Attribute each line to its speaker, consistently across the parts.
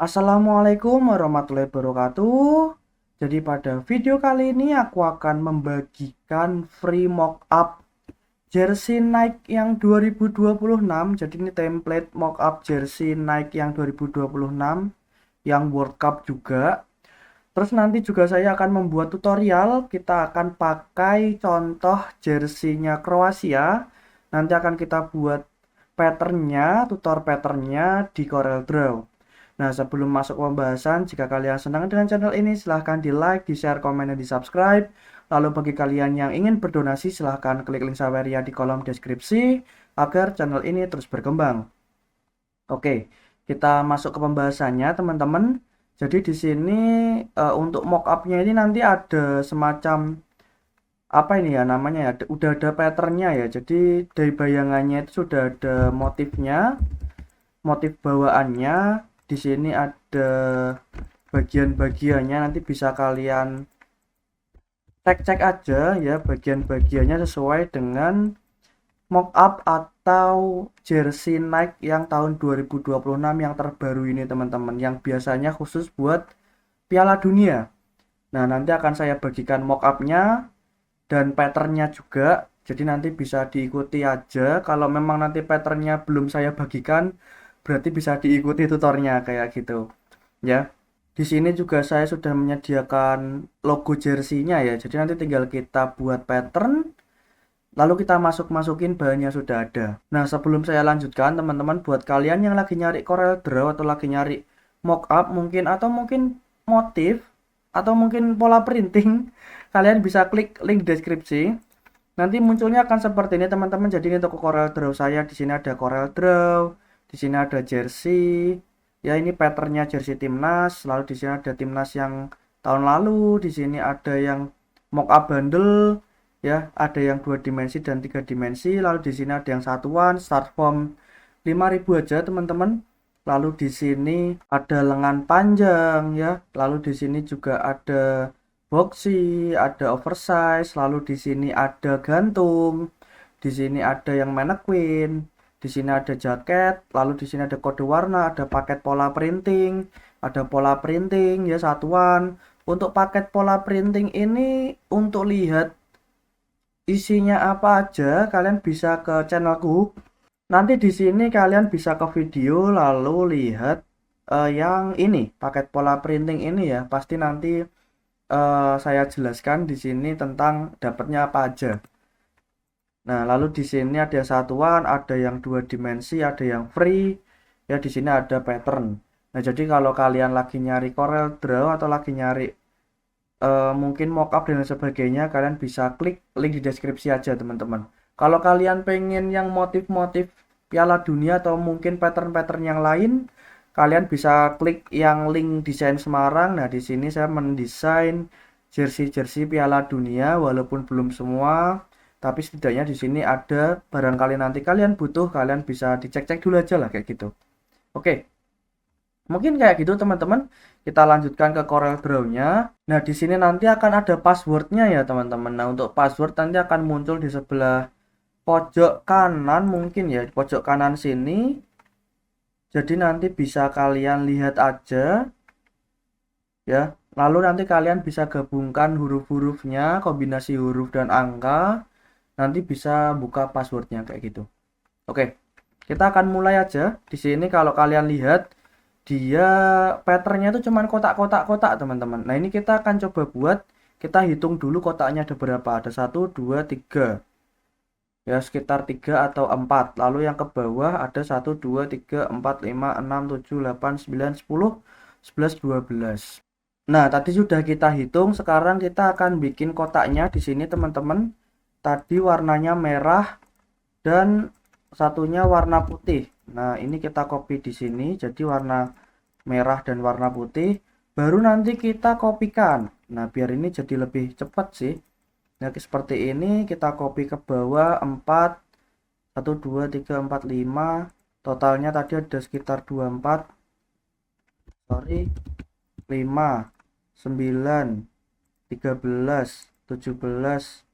Speaker 1: Assalamualaikum warahmatullahi wabarakatuh. Jadi pada video kali ini aku akan membagikan free mockup jersey Nike yang 2026. Jadi ini template mockup jersey Nike yang 2026 yang World Cup juga. Terus nanti juga saya akan membuat tutorial. Kita akan pakai contoh jersey-nya Kroasia. Nanti akan kita buat patternnya, tutor patternnya di Corel Draw. Nah, sebelum masuk ke pembahasan, jika kalian senang dengan channel ini, silahkan di like, di share, komen, dan di subscribe. Lalu bagi kalian yang ingin berdonasi, silahkan klik link Saweria di kolom deskripsi agar channel ini terus berkembang. Oke, kita masuk ke pembahasannya, teman-teman. Jadi di sini untuk mockupnya ini nanti ada semacam apa ini ya namanya ya, udah ada patternnya ya. Jadi dari bayangannya itu sudah ada motifnya, motif bawaannya. Di sini ada bagian-bagiannya, nanti bisa kalian cek-cek aja ya bagian-bagiannya sesuai dengan mockup atau jersey Nike yang tahun 2026 yang terbaru ini teman-teman, yang biasanya khusus buat Piala Dunia. Nah, nanti akan saya bagikan mockupnya dan patternnya juga, jadi nanti bisa diikuti aja. Kalau memang nanti patternnya belum saya bagikan, berarti bisa diikuti tutornya kayak gitu ya. Di sini juga saya sudah menyediakan logo jersey-nya ya. Jadi nanti tinggal kita buat pattern, lalu kita masukin bahannya sudah ada. Nah, sebelum saya lanjutkan, teman-teman, buat kalian yang lagi nyari Corel Draw atau lagi nyari mockup mungkin, atau mungkin motif, atau mungkin pola printing, kalian bisa klik link deskripsi. Nanti munculnya akan seperti ini, teman-teman. Jadi ini toko Corel Draw saya. Di sini ada Corel Draw, di sini ada jersey. Ya, ini patternnya jersey timnas. Lalu di sini ada timnas yang tahun lalu. Di sini ada yang mockup bundle. Ya, ada yang 2 dimensi dan 3 dimensi. Lalu di sini ada yang satuan. Start form 5.000 aja, teman-teman. Lalu di sini ada lengan panjang ya. Lalu di sini juga ada boxy, ada oversize, lalu di sini ada gantung, di sini ada yang mannequin, di sini ada jaket, lalu di sini ada kode warna, ada paket pola printing, ada pola printing ya satuan. Untuk paket pola printing ini untuk lihat isinya apa aja, kalian bisa ke channelku. Nanti di sini kalian bisa ke video lalu lihat yang ini, paket pola printing ini ya. Pasti nanti saya jelaskan di sini tentang dapatnya apa aja. Nah, lalu di sini ada yang satuan, ada yang 2 dimensi, ada yang free. Ya, di sini ada pattern. Nah, jadi kalau kalian lagi nyari Corel Draw atau lagi nyari mungkin mockup dan sebagainya, kalian bisa klik link di deskripsi aja, teman-teman. Kalau kalian pengen yang motif-motif Piala Dunia atau mungkin pattern-pattern yang lain, kalian bisa klik yang link desain Semarang. Nah, di sini saya mendesain jersey-jersey Piala Dunia walaupun belum semua, tapi setidaknya di sini ada, barangkali nanti kalian butuh, kalian bisa dicek-cek dulu aja lah kayak gitu. Oke. Mungkin kayak gitu teman-teman. Kita lanjutkan ke Corel Draw-nya. Nah, di sini nanti akan ada passwordnya ya teman-teman. Nah, untuk password nanti akan muncul di sebelah pojok kanan mungkin ya, di pojok kanan sini. Jadi nanti bisa kalian lihat aja ya. Lalu nanti kalian bisa gabungkan huruf-hurufnya, kombinasi huruf dan angka. Nanti bisa buka passwordnya kayak gitu. Oke, kita akan mulai aja. Di sini kalau kalian lihat dia patternnya itu cuman kotak-kotak-kotak teman-teman. Nah, ini kita akan coba buat, kita hitung dulu kotaknya ada berapa. Ada 1, 2, 3 ya, sekitar 3 atau 4. Lalu yang ke bawah ada 1, 2, 3, 4, 5, 6, 7, 8, 9, 10, 11, 12. Nah, tadi sudah kita hitung. Sekarang kita akan bikin kotaknya di sini teman-teman. Tadi warnanya merah dan satunya warna putih. Nah, ini kita copy di sini jadi warna merah dan warna putih. Baru nanti kita kopikan. Nah, biar ini jadi lebih cepat sih. Nah, seperti ini kita copy ke bawah 4, 1, 2, 3, 4, 5. Totalnya tadi ada sekitar 24. Sorry, 5, 9, 13, 17,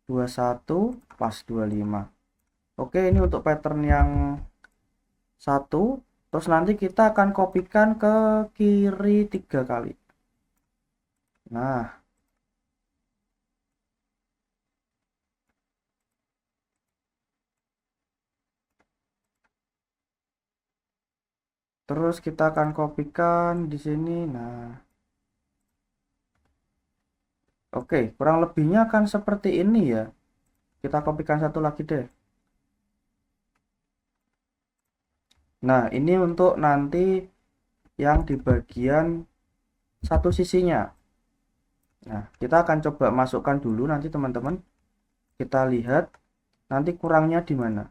Speaker 1: 21, pas 25. Oke, ini untuk pattern yang satu. Terus nanti kita akan kopikan ke kiri 3 kali. Nah, terus kita akan kopikan di sini. Nah, oke, kurang lebihnya akan seperti ini ya. Kita kopikan satu lagi deh. Nah, ini untuk nanti yang di bagian satu sisinya. Nah, kita akan coba masukkan dulu nanti teman-teman. Kita lihat nanti kurangnya di mana.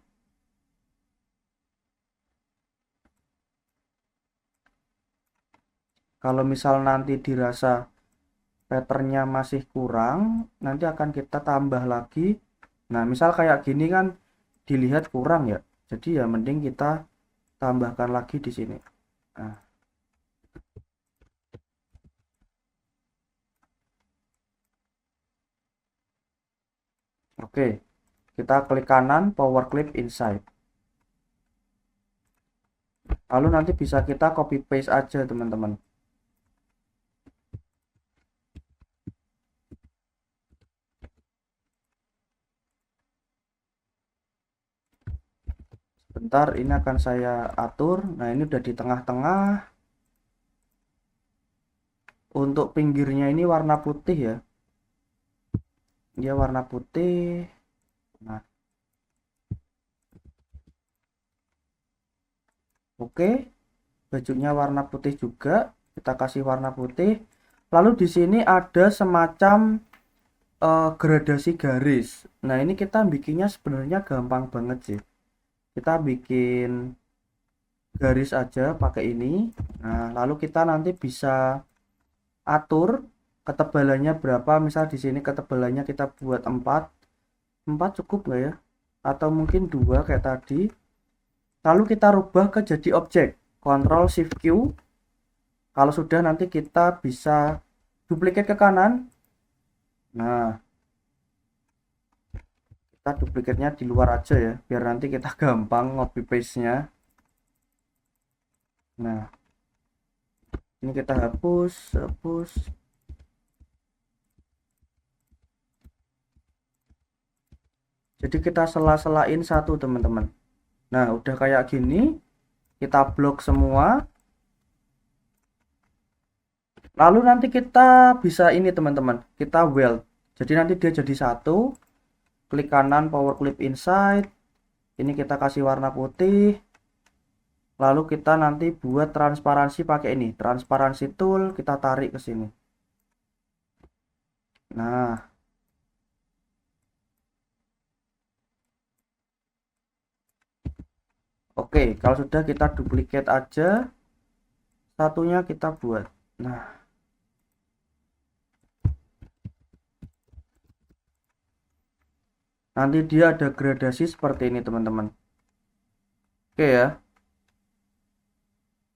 Speaker 1: Kalau misal nanti dirasa patternnya masih kurang, nanti akan kita tambah lagi. Nah, misal kayak gini kan dilihat kurang ya. Jadi ya mending kita tambahkan lagi di sini. Nah, oke. Kita klik kanan power clip inside. Lalu nanti bisa kita copy paste aja teman-teman. Bentar, ini akan saya atur. Nah, ini udah di tengah-tengah. Untuk pinggirnya ini warna putih ya. Dia warna putih. Nah, oke. Bajunya warna putih juga. Kita kasih warna putih. Lalu di sini ada semacam gradasi garis. Nah, ini kita bikinnya sebenarnya gampang banget sih. Kita bikin garis aja pakai ini. Nah, lalu kita nanti bisa atur ketebalannya berapa. Misal di sini ketebalannya kita buat 4. 4 cukup nggak ya? Atau mungkin 2 kayak tadi. Lalu kita rubah ke jadi objek. Ctrl Shift Q. Kalau sudah nanti kita bisa duplikat ke kanan. Nah, kita duplikatnya di luar aja ya, biar nanti kita gampang copy paste-nya. Nah, ini kita hapus. Jadi kita sela-selain satu teman-teman. Nah, udah kayak gini, kita blok semua. Lalu nanti kita bisa ini teman-teman, kita weld. Jadi nanti dia jadi satu. Klik kanan power clip inside. Ini kita kasih warna putih. Lalu kita nanti buat transparansi pakai ini, transparansi tool, kita tarik ke sini. Nah, oke, kalau sudah kita duplicate aja, satunya kita buat. Nah, nanti dia ada gradasi seperti ini teman-teman. Oke ya.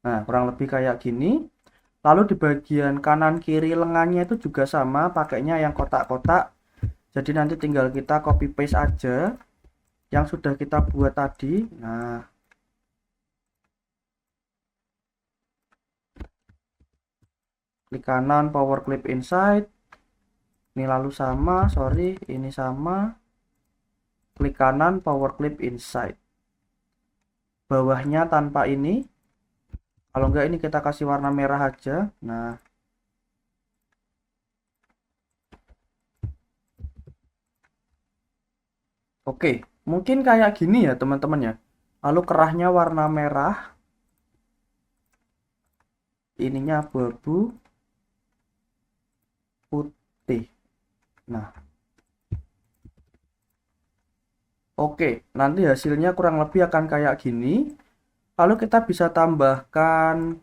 Speaker 1: Nah, kurang lebih kayak gini. Lalu di bagian kanan kiri lengannya itu juga sama, pakainya yang kotak-kotak. Jadi nanti tinggal kita copy paste aja yang sudah kita buat tadi. Nah, klik kanan power clip inside. Ini lalu sama, sorry, ini sama. Klik kanan power clip inside. Bawahnya tanpa ini. Kalau enggak ini kita kasih warna merah aja. Nah, oke, mungkin kayak gini ya teman-teman ya. Lalu kerahnya warna merah. Ininya abu-abu putih. Nah, oke, nanti hasilnya kurang lebih akan kayak gini. Lalu kita bisa tambahkan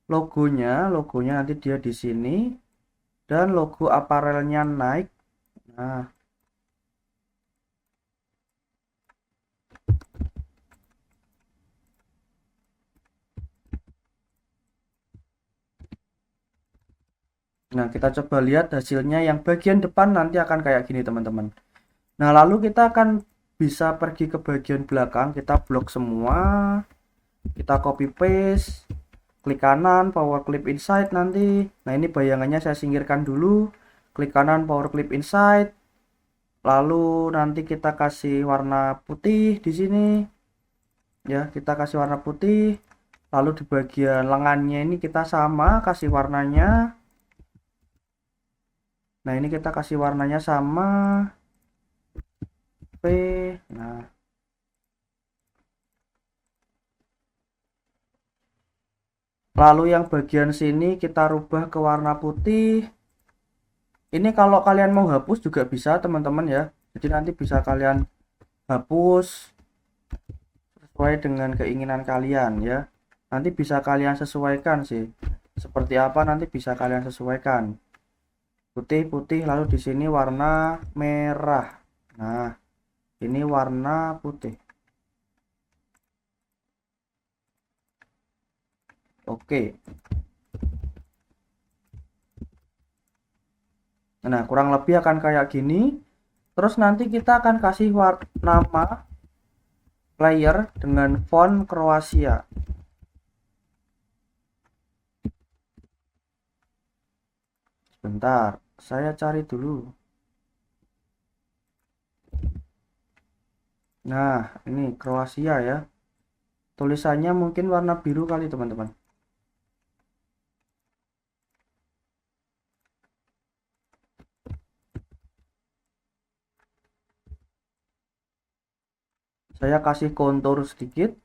Speaker 1: logonya nanti dia di sini dan logo aparelnya Nike. Nah, kita coba lihat hasilnya yang bagian depan nanti akan kayak gini teman-teman. Nah, lalu kita akan bisa pergi ke bagian belakang, kita blok semua. Kita copy paste, klik kanan power clip inside nanti. Nah, ini bayangannya saya singkirkan dulu. Klik kanan power clip inside. Lalu nanti kita kasih warna putih di sini. Ya, kita kasih warna putih. Lalu di bagian lengannya ini kita sama kasih warnanya. Nah, ini kita kasih warnanya sama P. Nah, lalu yang bagian sini kita rubah ke warna putih. Ini kalau kalian mau hapus juga bisa teman-teman ya. Jadi nanti bisa kalian hapus sesuai dengan keinginan kalian ya. Nanti bisa kalian sesuaikan sih. Seperti apa nanti bisa kalian sesuaikan. Putih-putih lalu di sini warna merah. Nah, ini warna putih. Oke. Nah, kurang lebih akan kayak gini. Terus nanti kita akan kasih nama layer dengan font Kroasia. Sebentar, saya cari dulu. Nah, ini Kroasia ya. Tulisannya mungkin warna biru kali teman-teman. Saya kasih kontur sedikit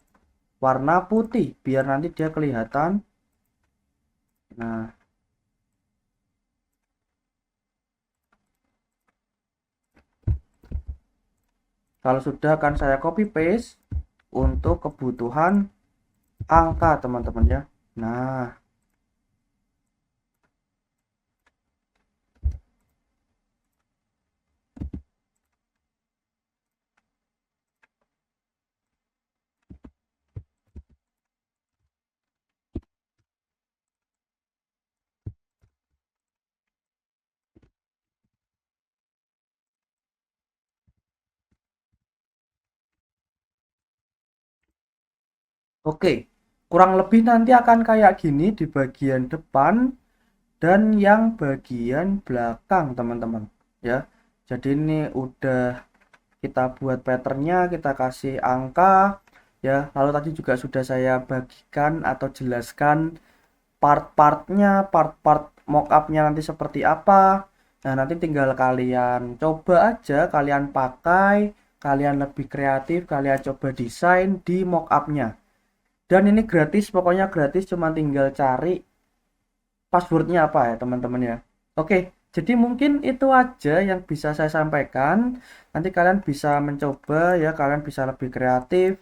Speaker 1: warna putih biar nanti dia kelihatan. Nah, kalau sudah akan saya copy paste untuk kebutuhan angka teman-teman ya. Nah, oke. Kurang lebih nanti akan kayak gini di bagian depan dan yang bagian belakang teman-teman ya. Jadi ini udah kita buat patternnya, kita kasih angka ya. Lalu tadi juga sudah saya bagikan atau jelaskan part-partnya, part-part mockupnya nanti seperti apa. Nah, nanti tinggal kalian coba aja, kalian pakai, kalian lebih kreatif, kalian coba desain di mockupnya. Dan ini gratis, pokoknya gratis, cuma tinggal cari passwordnya apa ya teman-teman ya. Oke, jadi mungkin itu aja yang bisa saya sampaikan. Nanti kalian bisa mencoba ya, kalian bisa lebih kreatif,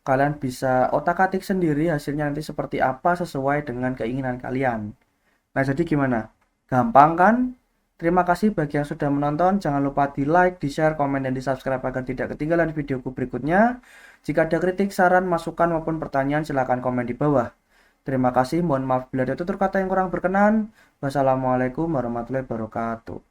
Speaker 1: kalian bisa otak-atik sendiri hasilnya nanti seperti apa sesuai dengan keinginan kalian. Nah, jadi gimana? Gampang kan? Terima kasih bagi yang sudah menonton. Jangan lupa di like, di share, komen, dan di subscribe agar tidak ketinggalan videoku berikutnya. Jika ada kritik, saran, masukan, maupun pertanyaan, silahkan komen di bawah. Terima kasih, mohon maaf bila ada tutur kata yang kurang berkenan. Wassalamualaikum warahmatullahi wabarakatuh.